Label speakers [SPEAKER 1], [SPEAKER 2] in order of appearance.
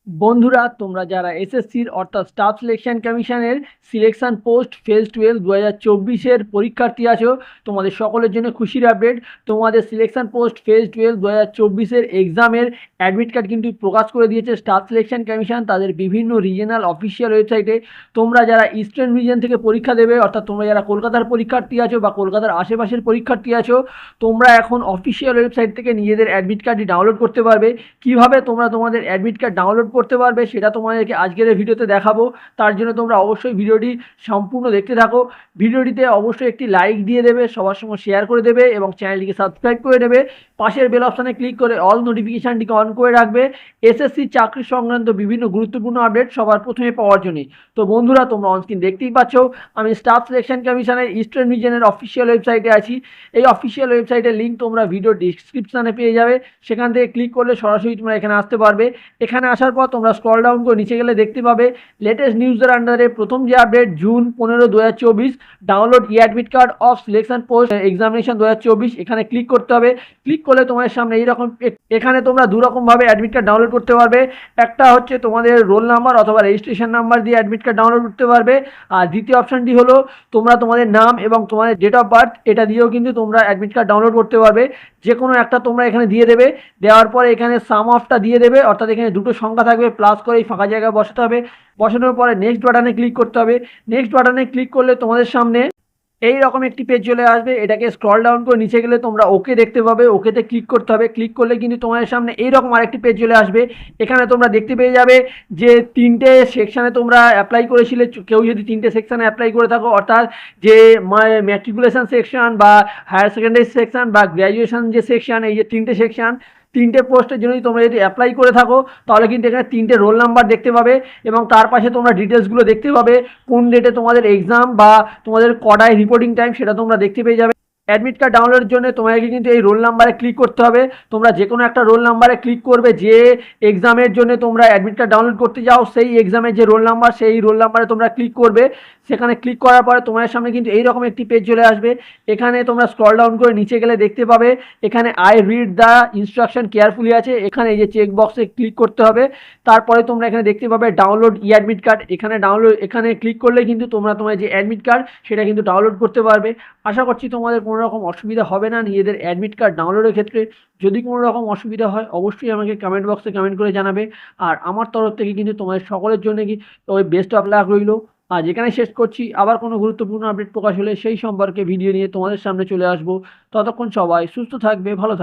[SPEAKER 1] বন্ধুরা, তোমরা যারা এসএসসির অর্থাৎ স্টাফ সিলেকশন কমিশনের সিলেকশন পোস্ট ফেজ 12 2024-এর পরীক্ষার্থী আছো, তোমাদের সকলের জন্য খুশির আপডেট। তোমাদের সিলেকশন পোস্ট ফেজ 12 2024-এর এক্সামের অ্যাডমিট কার্ড কিন্তু প্রকাশ করে দিয়েছে স্টাফ সিলেকশন কমিশন তাদের বিভিন্ন রিজিয়নাল অফিসিয়াল ওয়েবসাইটে। তোমরা যারা ইস্টার্ন রিজিয়ন থেকে পরীক্ষা দেবে, অর্থাৎ তোমরা যারা কলকাতার পরীক্ষার্থী আছো বা কলকাতার আশেপাশের পরীক্ষার্থী আছো, তোমরা এখন অফিসিয়াল ওয়েবসাইট থেকে নিজেদের অ্যাডমিট কার্ডটি ডাউনলোড করতে পারবে। কিভাবে তোমরা তোমাদের অ্যাডমিট কার্ড ডাউনলোড করতে পারবে সেটা তোমাদেরকে আজকের এই ভিডিওতে দেখাবো। তার জন্য তোমরা অবশ্যই ভিডিওটি সম্পূর্ণ দেখতে থাকো। ভিডিওটিতে অবশ্যই একটি লাইক দিয়ে দেবে, সবার সঙ্গে শেয়ার করে দেবে এবং চ্যানেলটিকে সাবস্ক্রাইব করে দেবে। পাশের বেল অপশানে ক্লিক করে অল নোটিফিকেশানটিকে অন করে রাখবে এসএসসি চাকরি সংক্রান্ত বিভিন্ন গুরুত্বপূর্ণ আপডেট সবার প্রথমে পাওয়ার জন্য। তো বন্ধুরা, তোমরা অনস্ক্রিন দেখতেই পাচ্ছ আমি স্টাফ সিলেকশন কমিশনের ইস্টার্ন রিজিয়নের অফিসিয়াল ওয়েবসাইটে আছি। এই অফিসিয়াল ওয়েবসাইটের লিঙ্ক তোমরা ভিডিও ডিসক্রিপশানে পেয়ে যাবে। সেখান থেকে ক্লিক করলে সরাসরি তোমরা এখানে আসতে পারবে। এখানে আসার পর তোমরা স্ক্রল ডাউন করে নিচে গেলে দেখতে পাবে লেটেস্ট নিউজের আন্ডারে প্রথম যে update June 15 2024 download e admit card of selection post examination 2024। এখানে ক্লিক করতে হবে। ক্লিক করলে তোমাদের সামনে এইরকম এখানে তোমরা দুরকমভাবে অ্যাডমিট কার্ড ডাউনলোড করতে পারবে। একটা হচ্ছে তোমাদের রোল নাম্বার অথবা রেজিস্ট্রেশন নাম্বার দিয়ে অ্যাডমিট কার্ড ডাউনলোড করতে পারবে। আর দ্বিতীয় অপশানটি হলো তোমরা তোমাদের নাম এবং তোমাদের ডেট অফ বার্থ এটা দিয়েও কিন্তু তোমরা অ্যাডমিট কার্ড ডাউনলোড করতে পারবে। যে কোনো একটা তোমরা এখানে দিয়ে দেবে। দেওয়ার পরে এখানে সাম অফটা দিয়ে দেবে, অর্থাৎ এখানে দুটো সংখ্যা থাকবে, প্লাস করে এই ফাঁকা জায়গায় বসাতে হবে। বসানোর পরে নেক্সট বাটনে ক্লিক করতে হবে। নেক্সট বাটনে ক্লিক করলে তোমাদের সামনে এই রকম একটি পেজ চলে আসবে। এটাকে স্ক্রল ডাউন করে নিচে গেলে তোমরা ওকে দেখতে পাবে, ওকেতে ক্লিক করতে হবে। ক্লিক করলে কিন্তু তোমাদের সামনে এইরকম আরেকটি পেজ চলে আসবে। এখানে তোমরা দেখতে পেয়ে যাবে যে 3টে সেকশানে তোমরা অ্যাপ্লাই করেছিলে। কেউ যদি 3টে সেকশানে অ্যাপ্লাই করে থাকো, অর্থাৎ যে ম্যাট্রিকুলেশন সেকশন বা হায়ার সেকেন্ডারি সেকশন বা গ্র্যাজুয়েশন যে সেকশন, এই যে 3টে সেকশন, 3টে পোস্টের জন্য তোমরা যদি অ্যাপ্লাই করে থাকো তাহলে কিন্তু এখানে 3টে রোল নাম্বার দেখতে পাবে এবং তার পাশে তোমরা ডিটেলসগুলো দেখতে পাবে। কোন ডেটে তোমাদের এক্সাম বা তোমাদের কটায় রিপোর্টিং টাইম সেটা তোমরা দেখতে পেয়ে যাবে। অ্যাডমিট কার্ড ডাউনলোডের জন্য তোমাকে কিন্তু এই রোল নাম্বারে ক্লিক করতে হবে। তোমরা যে কোনো একটা রোল নাম্বারে ক্লিক করবে। যে এক্সামের জন্য তোমরা অ্যাডমিট কার্ড ডাউনলোড করতে যাও সেই এক্সামের যে রোল নাম্বার, সেই রোল নাম্বারে তোমরা ক্লিক করবে। সেখানে ক্লিক করার পরে তোমার সামনে কিন্তু এইরকম একটি পেজ চলে আসবে। এখানে তোমরা স্ক্রল ডাউন করে নিচে গেলে দেখতে পাবে এখানে I read the instruction carefully আছে। এখানে এই যে চেক বক্সে ক্লিক করতে হবে। তারপরে তোমরা এখানে দেখতে পাবে ডাউনলোড ই অ্যাডমিট কার্ড। এখানে ক্লিক করলে কিন্তু তোমরা তোমার যে অ্যাডমিট কার্ড সেটা কিন্তু ডাউনলোড করতে পারবে। আশা করছি তোমাদের কোনো রকম অসুবিধা হবে না নিজেদের অ্যাডমিট কার্ড ডাউনলোডের ক্ষেত্রে। যদি কোনো রকম অসুবিধা হয় অবশ্যই আমাকে কমেন্ট বক্সে কমেন্ট করে জানাবে। আর আমার তরফ থেকে কিন্তু তোমাদের সকলের জন্য কি ওই বেস্ট অফ লাক রইল। আজ এখানে শেষ করছি। আবার কোনো গুরুত্বপূর্ণ আপডেট প্রকাশ হলে সেই সম্পর্কে ভিডিও নিয়ে তোমাদের সামনে চলে আসবো। ততক্ষণ সবাই সুস্থ থাকবে, ভালো থাকবে।